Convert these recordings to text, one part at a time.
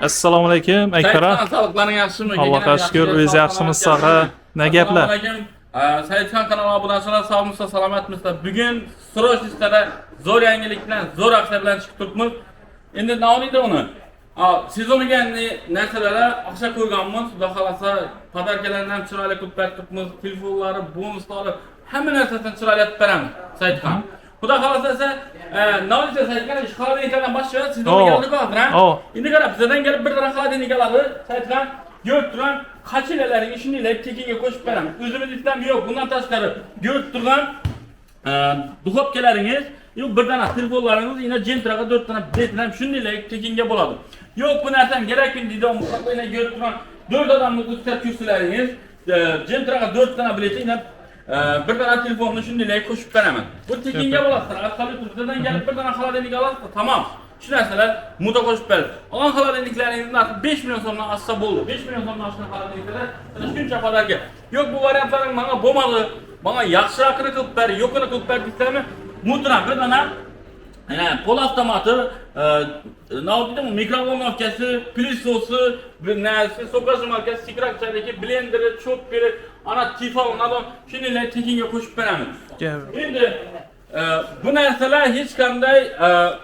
Assalomu alaykum Aykara. Sağlıkların yaxshimi? Allohga shukr, o'zingiz yaxshimisiz? Sağa. Ne gaplar? Saidxon kanalına abone olsalar sağolmuşsa salomatmisizlar. Bugun Srosh listede zo'r yangilik bilan, zo'r aksiya bilan chiqib turibmiz. Endi nima deydi uni? Sezoniga narsalarga aqsha qo'yganmiz. Xudo xolasa podarkalarni ham chiroyli qilib beribmiz. Telefonlari, bonuslar, hamma narsasini chiroyli qilib beramiz. Saidxon. Xudo xolasa esa nima deydi Saidxon? Xolodilnikdan boshlaymiz. Sezoniga keldik hozir. Endi qarab, bizdan kelib bir dona xolodilnik oladi. Saidxon görüp duran kaçilelerin işini tekinge koşup veremez. Özümüz İslam yok. Bundan tashqari görüp duran duxopkalarınız yok, bir tane telefonlarınız yine Gentraga 4 tane biletlen şunday tekinge bo'ladi. Yok bu narsan gerekli deydi o mutlaka yine görüp duran 4 adamlık üstel kürsüleriniz Gentraga 4 tane bileti yine bir tane telefonunu şunday koşup veremez. Bu tekinge bo'ladi. Asfalt bizden gelip bir tane xolodilnik alasınız, tamam. Şu narsalar muda qo'shib berdi. Olan xolodilniklaringizni narxi 5 million so'mdan oshsa bo'ldi. 5 million so'mdan oshgan xolodilniklar shuncha podarka. Yo'q bu variantlaring menga bo'lmadi. Menga yaxshirog'ini qilib ber, yo'qini qilib ber deysizmi? Mutlaq bir dona pol avtomati, navbatda mikrovolnovkasi, pilisosi, bir narsa, sokajmarkasi, sikrakchadagi blenderi, chopperi, ana tifon, nadon shunday tekinga qo'shib beramiz. Endi bu narsalar hech qanday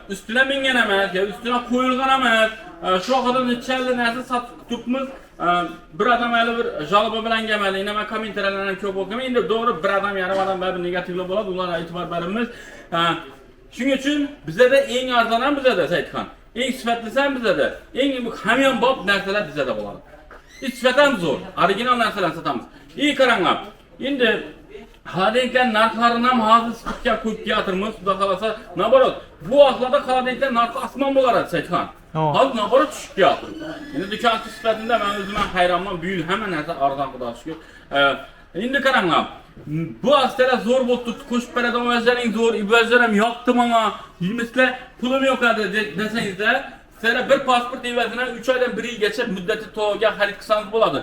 üstüne mingan emas, üstüne qo'yilgan emas. Shu haqida necha narsa sotib turibmiz. Bir adam hali bir jalba bilan kelmadi. Yana men kommentarlarni ham ko'p o'qimaman. Endi to'g'ri bir adam, yarim adam baribir negativlar bo'ladi. Ularga e'tibor beramiz. Shuning uchun bizda eng arzon ham bizda Saidxon. Eng sifatlisi ham bizda. Eng hamyonbop narsalar bizda bo'ladi. Sifat ham zo'r. Original narsalarni sotamiz. Qaranglar. Endi xolodilniklar narxlarini ham hozir sifatga qo'yib keltirmiz. Xudo xolasa, naborot. Bu vaqtlarda xolodilniklar narxi osmon bo'lar Saidxon. Hozir naborot tushib keldi. Endi do'kon sifatida men o'zim hayronman. Bu yil hamma narsa arzon, xudo shukr. Endi qaranglar. Bu astalar zo'r bo'lib turibdi, qo'shib beradigan o'zlaring zo'r, ibozlar ham yoqdi menga. Yemizlar pulim yo'q edi desangizda, sizlar bir pasport evazidan 3 oydan 1 yilgacha muddati to'lovga xarid qilsangiz bo'ladi.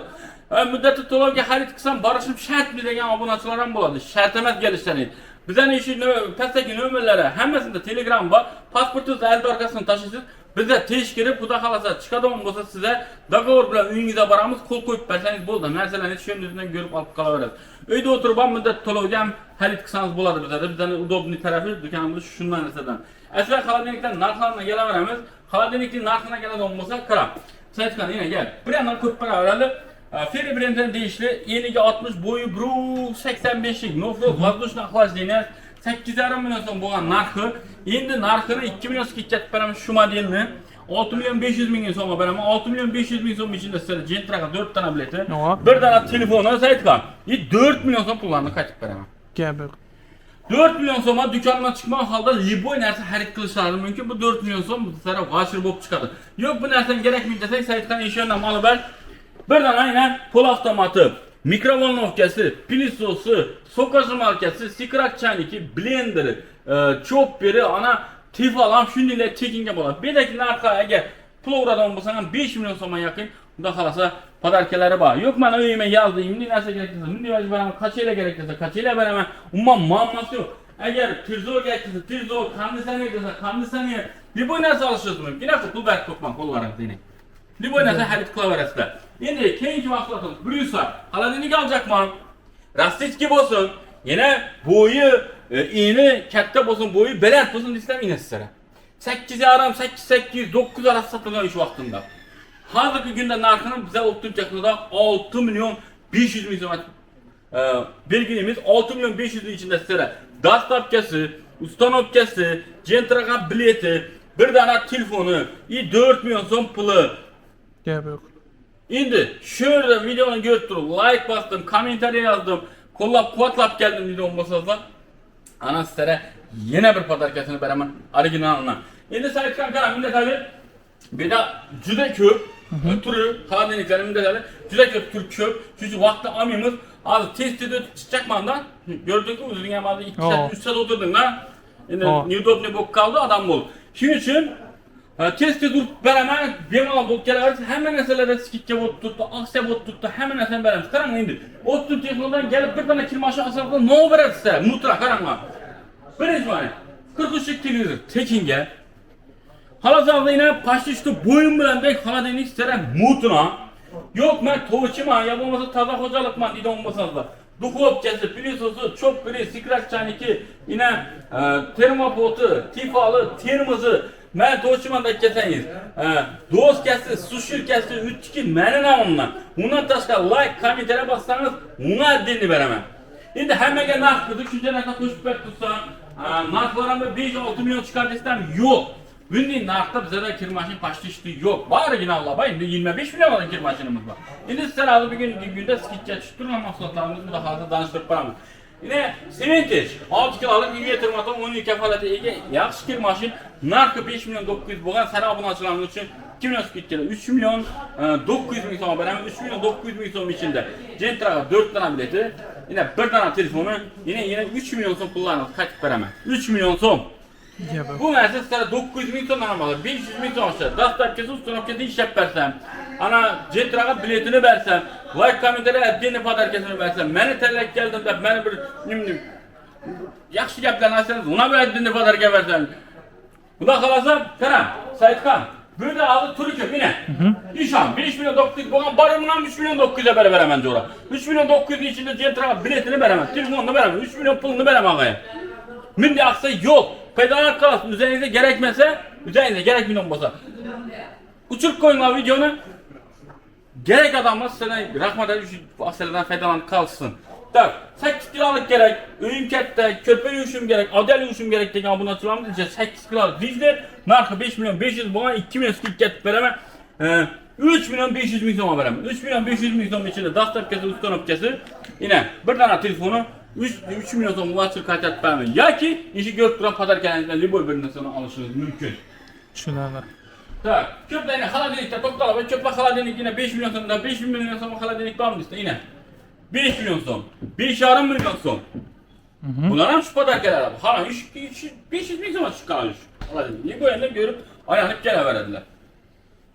Muddati to'lovga xarid qilsam borishim shartmi degan obunachilar ham bo'ladi. Shart emas kelishlarni. Bizning ishni pastdagi nomerlari hammasida Telegram bor. Pasportingizni albatta orqasidan tashlaysiz. Bizda teshkirib, xudo xolasa chiqadigan bo'lsa sizga dogovor bilan uyingizga boramiz, qo'l qo'yib bersangiz bo'ldi. Narsalarni tushuningizdan ko'rib olib qolaverasiz. Uyda o'tirib ham muddat to'lovga ham xarid qilsangiz bo'ladi bizda. Bizning udobniy tarafi do'konimiz shundan narsadan. Aslan xolodilniklar narxlarini kelaveramiz. Xolodilnikning narxini keladigan bo'lsa, qarab. Saidxon yana gel. Bir yandan ko'p paraveradi. Ferry brendden deyishli, eniga 60, bo'yi 1.85lik Nofrost воздушный охлаждение 8,5 million so'm bo'lgan narxi. Endi narxini 2 million so'mga ketib beraman shu modelni. 6 million 500 ming so'mga beraman. 6 million 500 ming so'm ichida sizlarga Gentraga 4 tane bileti, bir dona telefoni Saidxon. 4 million so'm pullarni qaytib beraman. Gapir. 4 million so'mga do'kondan chiqmagan holda liboy narsa xarid qilishlari mumkin. Bu 4 million so'm sizlarga g'ashir bo'lib chiqadi. Yo'q bu narsa kerakmi desak, Saidxon ishondan olib ber. Bir tane aynen pol avtomatı, mikrovolnovkası, pilisosu, sokajmarkası, sikrak çayniki, blenderi, chopperi, ana tifalam şunday tekinge bo'ladi. Bedeki narxi agar pul o'radan bo'lsa 5 million so'mga yaqin, xudo xolasa podarkalari bor. Yo'q, men uyimga yozdim, bunday narsa kerak desa, bunday vajib beraman, qanchaga kerak desa, qanchaga beraman. Umuman muammosi yo'q. Agar tirzo kerak desa, tirzo, konditsioner desa, konditsioner, deb bu narsa olishingiz mumkin. Pul berib qo'yman qo'llaringizga. Liboy narsa xarid qilaverasizlar. Endi keyingi mahsulotimiz Brusa. Xolodilnik olacakman. Rastitki bo'lsin. Yana bo'yi, eni katta bo'lsin, bo'yi baland bo'lsin desam inasizlar. 8,5, 8, 9 arası sotilgan ish vaqtida. Hozirgi kunda narxini biz o'ttircha qilida 6 million 500 ming so'm belgilaymiz. 6 million 500 ming ichida sizlar dastavkasi, ustanovkasi, Gentraga bileti, bir dona telefoni, 4 million so'm puli. Gap yo'q. Endi shu yerda videoni ko'rib turib, like bosdim, kommentariy yozdim, qo'llab-quvvatlab keldim degan bo'lsangiz, ana sizlarga yana bir podarkasini beraman, originalini. Endi Saidxon qarang, bunda hali beda juda ko'p turi, xolodilniklarning bunda hali juda ko'p tur ko'p. Chunki vaqtni olmaymiz. Hozir tez-tez o'tib chiqmoqman. Gördingmi, o'zing ham hozir 2 soat, 3 soat o'tirding-da. Endi neudobniy bo'lib qoldi, odam bo'ldi. Shuning uchun tez-tez urib beraman, bemalol bo'lib kelaverasiz. Hamma narsalarda skidga bo'lib turibdi, aksiya bo'lib turibdi, hamma narsani beramiz. Qarang endi. 30 texnologiyadan kelib bir dona kirmoshni asalda nima beradi sizlar? Mutlaq qaranglar. Birinchi mana 43 lik televizor tekinga. Halazarda yine paşlı işte boyun bilen bek haladeniz istere mutuna. Yok ben toğuçuma ya olmasa taza hocalıkman idi olmasanız da. Duhovkesi, pilisosu, çok biri, sikrak çaniki, yine termopotu, tifalı, termozı, ben toğuçumanda keseniz. Dost kesi, sushir kesi, 3-2 menin amımdan. Ondan taşka like, komentere bassanız, ona dinli veremem. Şimdi hemen nark kızı, şu cenaka koşup bek tutsan, narklarımda 5-6 milyon çıkar desem yok. Günlüğün narkta bize de kirmaşın başlıçtı yok. Var yine Allah bay, 25 milyon olan kirmaşınımız var. Şimdi sizler alı bir günde skitçe çıktırma mahsulatlarımızı da hazır danıştırıp paramız. Yine Simenteç, 6 kilolık ilgiye tırmatan 12 kefaleti ilgi yaxşı kirmaşın narkı 5 milyon 900 boğan serabını açılanmak için 2 milyon skitçeli 3 milyon 900 bin sonu beraber 3 milyon 900 bin sonu içinde Centraga 4 tane bileti yine 1 tane telefonu yine 3 milyon son kullanırız kaçıp veremem 3 milyon son. Bu mesele sana 900 bin sondan almalı, 500 bin son aşağı. Dastakesi, ustunakesi iş yap versem, ana Centraga biletini versem, like komentere ettiğini padarkesini versem, beni tellek geldim de beni bir yaxşı gaplarını açsanız, ona bir ettiğini padarke versem. Bu da kalasam, Kerem, Sait Khan, böyle adı Türkiye yine. İşan, 5 milyon 900, bana barımdan 3 milyon 900'e veremem diyorlar. 3 milyon 900'ün içinde Centraga biletini veremem, telefonunu veremem, 3 milyon pulunu veremem ağaya. Şimdi aksa yok. Pedalar kalsın, üzerinize gerekmese, üzerinize gerek milyon olsa. Uçurk koyunlar videonu, gerek adamlar size rahmet edin, şu aseleden faydalanıp kalsın. Tak, 8 kilolık gerek, öğün kette, körpe yuşum gerek, adel yuşum gerek diye bunu hatırlamamız için 8 kilolık bizde, narkı 5 milyon 500 bana 2 milyon skit get veremem. 3 milyon 500 milyon veremem. 3 milyon 500 milyon içinde dastap kesi, ustan öpkesi, yine bir tane telefonu, 3 milyon son muvaçır kaçat vermeyin. Ya ki işi görüp duran pazar kendinizden libol bölümünden sonra alışınız mümkün. Tushunarli. Tak, köplerini haladelikte toptalab ve köple haladelik yine 5 milyon sonunda 5 milyon son haladelik var mı işte yine? 5 milyon son, 5,5 milyon son. Bunlar hem şu pazar gelir abi. Hala 500 milyon son çıkarmış. Haladelik. Libol elinden görüp ayağınıp gele verediler.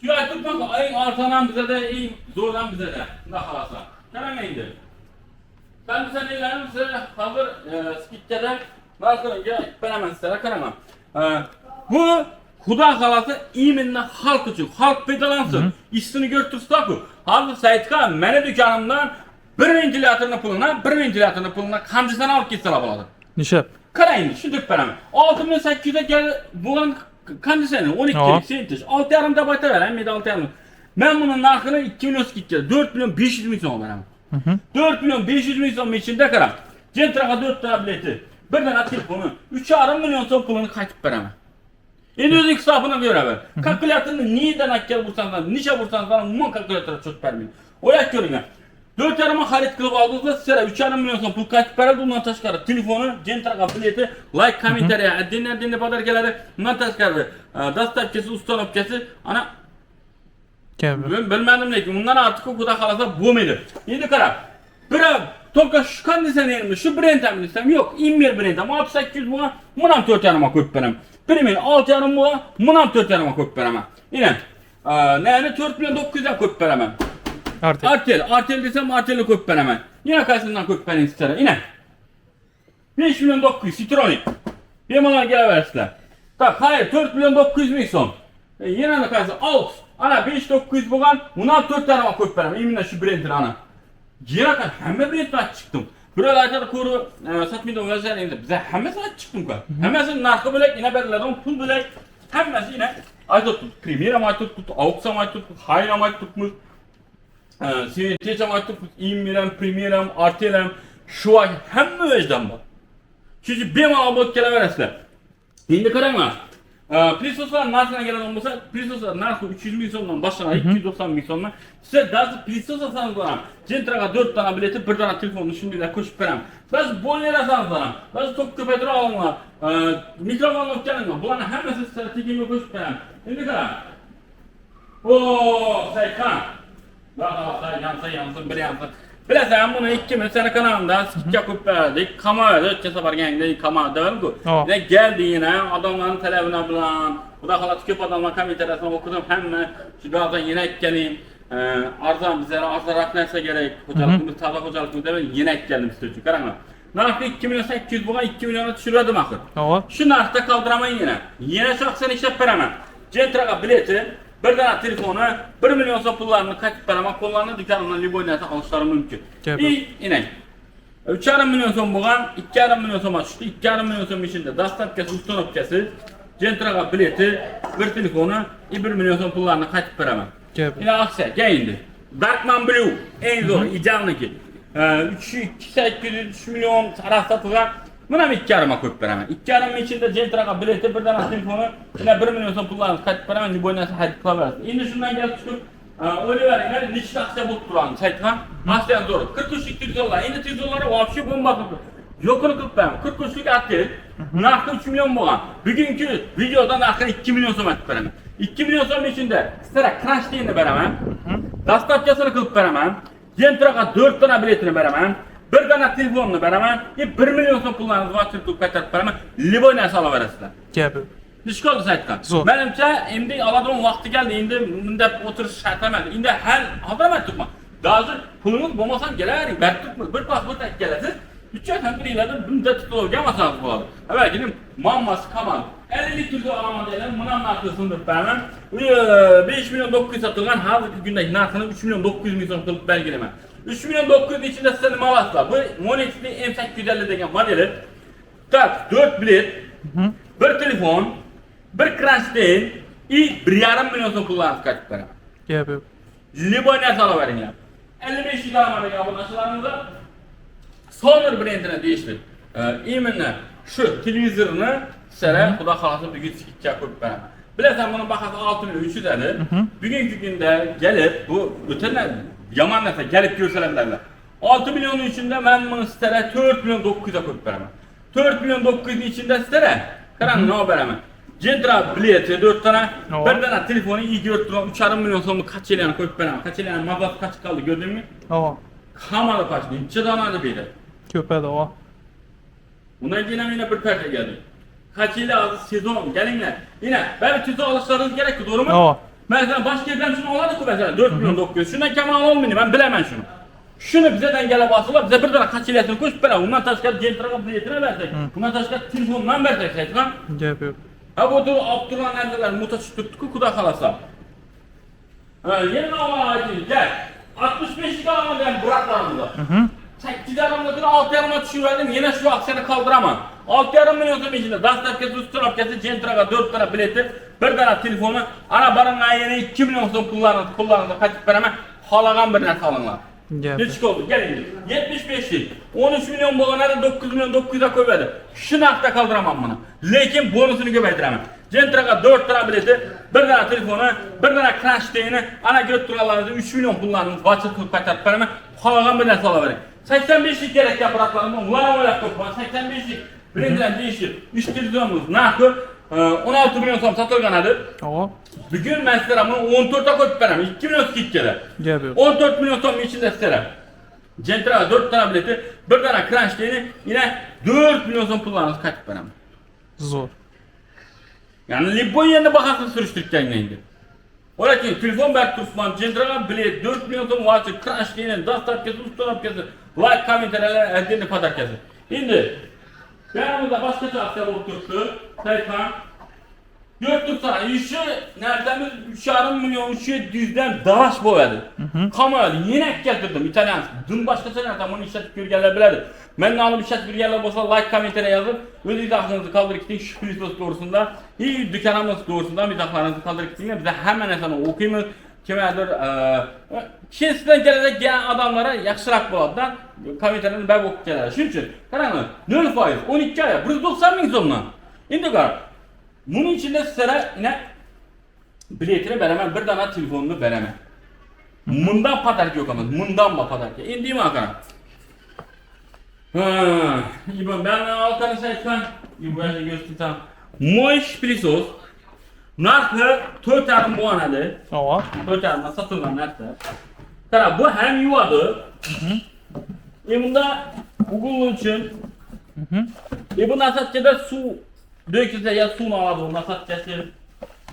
Şu ayıp bak ayın artanan bize de iyi, zordan bize de. Ne halasa. Kerem indi. Ben bu senelerim size hazır skitçede narkılınca ben hemen size karamam. Bu Huda halası iminle halk için, halk pedalansın. İşini götürsün bu. Hazır Sait Khan, beni dükkanımdan bir ventilatörünü puluna kamcısını alıp gitsin abaladı. Nishab. Karayın, şu dük paramı. 6800'e gel, bulan kandiseni, 12 sentiş. 6,5 da bayta verem, 6,5. Ben bunun narkını 2 milyon skitçede, 4 milyon 500 milyon verem. 4 milyon 500 milyon içinde karam. Centraga 4 tane bileti. Bir tane telefonu. 3,5 milyon son pulunu kaçıp veremem. En öz hesabına göre ver. Kalkülatörünü niyeden akkel vursanız, nişe vursanız bana umman kalkülatöre çok vermeyin. O yak görün ya. 4 yarıma harit kılıp aldığınızda size 3,5 milyon son pul kaçıp verildi. Ondan taşkarı telefonu, Centraga bileti, like, komentarya, dinle padarkeleri, ondan taşkarı. Dastapkesi, ustan öpkesi, ana ben bilmedim ne ki bundan artık o kadar kalasa bu muydu? Yedi kara. Bırak toka şu kandisen yerimi şu brand'em desem yok İmmir brand'em 6800 buna bunam 4 yanıma koyup verem. Primin 6 yanım buna bunam 4 yanıma koyup veremem. Yine ne 4 milyon 900'e koyup veremem. Artel desem Artel'e koyup veremem. Yine karşısından koyup vereyim size. Yine 5 milyon 900 Citroen. Bir malar gele versinler. Tak hayır 4 milyon 900 bin son. Yine de karşısında alt. Ana 5-900 boğan, bundan 4 tane koyup verem, eminle şu brandin ana. Yine kadar hemen brandden çıktım. Böyle ayakları koru, satmıyordum vesaire bize hemen saat çıktım kadar. Hemen narko bölek, yine belirledim, pul bölek. Hemen yine ay tuttuk, Premier'e ay tuttuk, Aux'a ay tuttuk, Hayna ay tutmuş. Simenteç'e ay tuttuk, İmmir'em, Premier'em, Artel'em, şu ay hemen vecdan var. Çünkü bir mağla bot kele veresler. Şimdi karanlar. Plisoslar narkına gelen olmasa Plisoslar narko 300 milyondan başına 290 milyondan size daha Plisoslar sanız bana Centraga 4 tane bileti 1 tane telefonunu şimdi de koşup verem. Bazı bollera sanız bana bazı Tokyo Petrol alınlar mikrofon okyanınlar bunların hemesi size tekimi koşup verem. Şimdi karan. Ooo Saykan. Daha yansın bir yansın. Bilesen bunu 2000 sene kanalında skit yapıp verdik. Kamerada ötçesi var yani kamerada var mı? Yine geldi yine adamların telefonu bulan. Bu da halat köp adamlar komentarasını okudum hemen. Şu birazdan yine geleyim. Arzan bize arzlar aknaysa gerek. Hocalıkımız taza hocalıkımız demedim yine geldim size çünkü karanlık. Narkı 2 milyon 800 bulan 2 milyona düşürüyordum akır. Şu narkta kaldıramayın yine. Yine şahsen işlep veremem. Gentraga bileti, bir tane telefonu, 1 milyon so'm pullarını kaçıp beraman qo'llarni dükkanından liboy narsa alıshları mümkün. Gap. İnek. 3,5 milyon so'm bo'lgan, 2,5 milyon so'mga tushdi. 2,5 milyon so'm ichida dastlabkasi, ustonovkasi, Gentraga bileti, bir telefonu, 1 milyon so'm pullarni qaytib beraman. Gap. Yine aksiya, geldi. Darkman Blue, en zo'r, idealniki. 3 milyon taraf satılgan. Buna 2,5'a koyup beraman. 2,5 içinde Gentraga bileti, bir tane telefonu, yine 1 milyon so'm pullarni qaytib beraman. Liboy narsa haydib qilaverasiz. Endi shundan kelib chiqib, o'ylayveringlar, nechta aksiya bo'lib turadi saytga. Aksiya zo'r. 43 $200. Endi $200 вообще bomba qilib. Yo'qini qilib beraman. 43'lik aktiv. Narxi 3 milyon bo'lgan. Bugungi videoda narxi 2 milyon so'm aytib beraman. 2 milyon so'm ichida sira crash deyini beraman. Dastlabkasini qilib beraman. Gentraga 4 tane biletini beraman. Bir tane telefonunu beraman. 1 milyon so'm pullarni voucher qilib qaytarib beraman. Liboy narsa olaverasizlar. Gap. Ish qoldi saytda. Zo'r. Menimcha endi oladigan vaqti keldi. Endi bunda o'tirish shart emas. Endi hal hozir turma. Hozir pulingiz bo'lmasa ham kelar. Bir pasport olib kelasiz. 3 oy ham biringlarda bunda tutib masalangiz bo'ladi. Avvalgi mammasi qamal. 50 turda olaman deylar. Buni narxini sindirib beraman. 5 milyon 900 sotilgan hozirgi kundagi narxini 3 milyon 900 ming so'm qilib belgilaman. 3 milyon 900 içinde size nima olasizlar? Bu Monex'li M850 degan modeli. Tak, 4 bilet, bir telefon, bir kransteyn, 1,5 milyon so'm pullarni qaytib beraman. Gap. Liboy narsa olaveringlar. 55 yil amaliga obunachilarimizda Soner brendini deyishdi. Именно shu televizorni sizlarga xudo xolasa bugun skidga qo'yib beraman. Bilasan, buni bahasi 6 milyon 300 edi. Bugungi kunda kelib bu o'tana yaman narsa gelip görselemlerle. 6 milyonun içinde ben bunu sizlere 4 milyon 900'a koyup veremem. 4 milyon 900'ün içinde sizlere karan ne veremem. Gentraga bileti 4 tane, bir tane telefonu iyi gördüm. 3,5 milyon so'mni kaç yılına koyup veremem. Kaç yılına mazot kaç kaldı gördün mü? Ava. Kamalı paçlı, çıdanadı beyler. Köpedi ava. Bundan yine bir perde geldi. Kaç yılı azı sezon gelinler. Yine böyle tüzü alışlarınız gerekli, doğru mu? Ava. Mesela başka yerden şunu aladık mı mesela 4 milyon 900. Şundan kemal 10 milyon, ben bilemem şunu. Şunu bizden gelip basılar, bize bir tane kaç iletini koşup beraber. Bundan taşkar Gentraga biletine versek. Bundan taşkar telefondan versek saytıkan. Gap. Ha bu da Abdurrahman neredeler, mutaşı tuttuk kuda kalasa. Yeni nama ait gel. 65 lira ama ben bıraklarımda. 8 aramdakini 6 yarıma düşürverdim, yine şu aksiyonu kaldıramam. 6,5 milyon so'm içinde dastlabkasi, ustonovkasi, Gentraga 4 tane bileti, bir tane telefonu, ana barınga yine 2 milyon so'm pullarını kaçıp beraman, xolagan bir narsa alinglar. Gap. Nechik oldu? Gelin. 75 yil. 13 milyon bo'lganada 9 milyon 900'a koyverdi. Shu narxda qoldiramam buni. Lekin bonusini ko'paytiraman. Gentraga 4 tane bileti, bir tane telefonu, bir tane krashteyni, ana ko'rib turganlaringizni 3 milyon pullarni voucher qilib qaytarib beraman. Xolagan bir narsa olavering. 85'lik gerek yapraklarımı ulan olarak koyup 85'lik birinden değişir. 3 televizyonumuz narxı 16 milyon so'm satılgan adı. Ava. Bugün ben sizlere bunu 14'a koyup verem. 2 milyon skidkede. Gap. 14 milyon so'm içinde sizlere. Gentraga 4 tane bileti, bir tane kranchteyni, yine 4 milyon so'm pullarınızı qaytib verem. Zo'r. Yani Liboy yerine bakasını sürüştürürken indi. Olakin telefon berk tutman, Gentraga bilet, 4 milyon so'm voucher, kranchteyni, dastlabkasi, ustonovkasi, like, komentarlar, erdeni padarkasi. Endi yanımızda başka aksiya bo'lib turibdi. Saytman Görüp tutsana, işi neredemiz 3,5 milyon 300'den dalaş bo'ladi. Kamal yenek keltirdim İtalyan. Dün başkası nereden bunu işletip görgenler biladi. Ben de alıp işletip görgenler olsa like komentere yazıp özünüzü aklınızı kaldırıp gidin şu Kristos doğrusunda, iyi dükkanımız doğrusunda aklınızı kaldırıp gidin. Bize hemen esana okuyumuz. Kimlerdir? Sizden gelecek gelen adamlara yaxşırak bo'ladi da komenterlerini ben okup geladi. Şunun için qaranglar 0% 12 aya 190 ming so'mdan. Endi qara. Bunun içinde sizlere yine biletini beraman, bir tane telefonunu beraman. Bundan padarki yok ama, bundan mı padarki? Endi mi akana? İbon ben altanı saytkan, İbon'u göstereceğim. Moish pilisos, narxı 4,5 bo'ladi. Ava. 4,5 satılgan narxı. Qara, bu hem yuvadi. Bunda Google için. Bu nasatkada su dökülse ya suyunu aladı o nasatkası.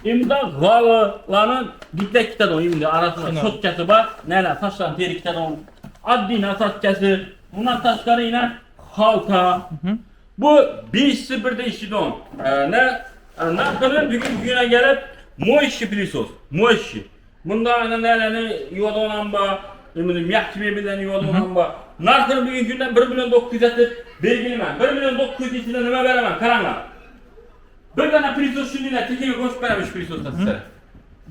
Bunda gavalarının dikte kitadi o şimdi arasında şotkası var. Neler saçların teri kitadi o. Adli nasatkası. Bundan taşları yine halka. Bu 5.0'da işledi on. Narxını bugün güne gelip Moyşi pilisos. Moyşi. Bunda aynen neylerini yuvada olan ba, yakçı bebelerini yuvada olan ba. Narkını bugün günden 1 milyon 900 etip belgilmem. 1 milyon 900 içinde nime veremem, karanlar. Bir tane pilisos şundiyle tekini koşup veremiş pilisosda sizlere.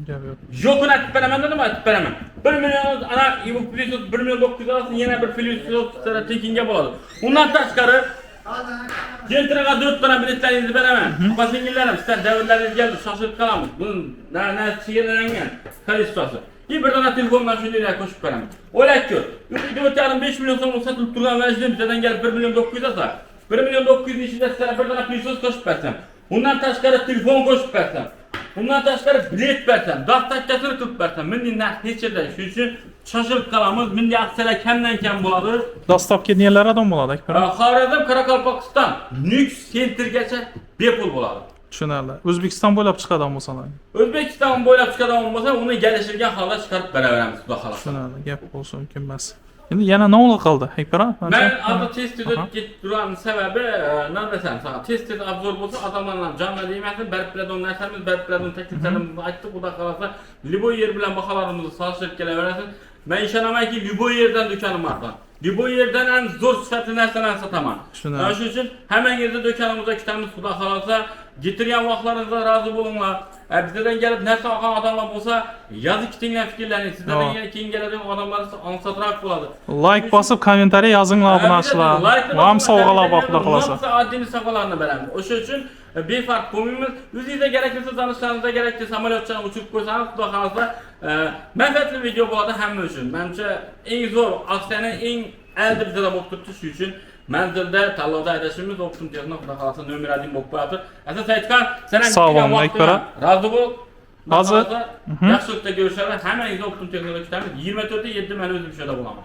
Gel yok. Jokun etip veremem dedim mi? Etip veremem. 1 milyon ana bu pilisos 1 milyon 900 arasın yine bir pilisos sizlere tekinge buladı. Ondan taşkarı Gentraga 4 tane biletlerinizi veremem. Basingillerim sizler devirleriniz geldi şaşırıp kalamız. Bunun ne sihirlenen kalistası. Bir tane telefonla şu liraya koşup veremem. Öyle ki 4 5 milyon sonra satılıp duran vereceğim bizden gelip 1 milyon 900 asa. 1 milyon 900 içinde sizlere bir tane pilisos koşup versem. Bundan taşkarı telefon koşup versem. Bundan taşkarı bilet versem. Dağıtakçasını kılıp versem. Ben dinler hiç yerden şu için şaşırıp kalamız. Ben de aksela kemden kem buladı. Dastavki niyeler adam buladı ekber? Xarezm Karakalpakistan Nüks sentrgacha bepul bo'ladi. Tushunarli. O'zbekiston bo'ylab chiqadi bo'lsalar. O'zbekiston bo'ylab chiqadigan bo'lsa, uni kelishilgan holda chiqarib beraveramiz, xudo xolasa. Tushunarli. Gap bo'lsa mumkin emas. Endi yana nima qoldi ekber? Men hozir test o'tib ketib turgan sababi, nima desam, test obzor bo'lsa, odamlardan jonli deymasin, berib biladigan narsamiz, berib biladigan takliflarimizni aytdik, xudo xolasa, liboy yer bilan baholarimizni solishtirib kelaverasiz. Men ishonamanki, liboy yerdan do'konim bor. Bu yerden en zor sifatli narsalarni sotaman. Shuning uchun hammangizni do'konimizda kutamiz, xudo xolasa. Getirgan vaqtlaringizda rozi bo'linglar. Bizdan kelib narsa olgan odamlar bo'lsa, yozib ketinglar fikrlaringizni. Sizlardan keyin keladigan odamlar ansonroq bo'ladi. Like bosib, kommentariy yozinglar, obunachilar. Va ham sovg'alar bor, xudo xolasa. Biz oddiy sovg'alarni beramiz. O'sha uchun befarq bo'lmaymiz. O'zingizga kerakli tanishlaringizga kerakli samolyotdan uchirib qo'ysangiz, xudo xolasa, manfaatli video bo'ladi hamma uchun. Menimcha eng zo'r, aksiyaning eng elde bizda bo'lib turibdi, shu uchun manzilda tanlovda adashimiz Optum Texno xudo xolasa nomer 1 bo'lib qo'yadi. Aziz Saidxon, sen ham kelgan vaqtda rozi bo'l. Hozir yaxshi o'tda görüşürler. Hemen Optum Texno'da kitamiz. 24'te 7 men o'zim şöyle bulamam.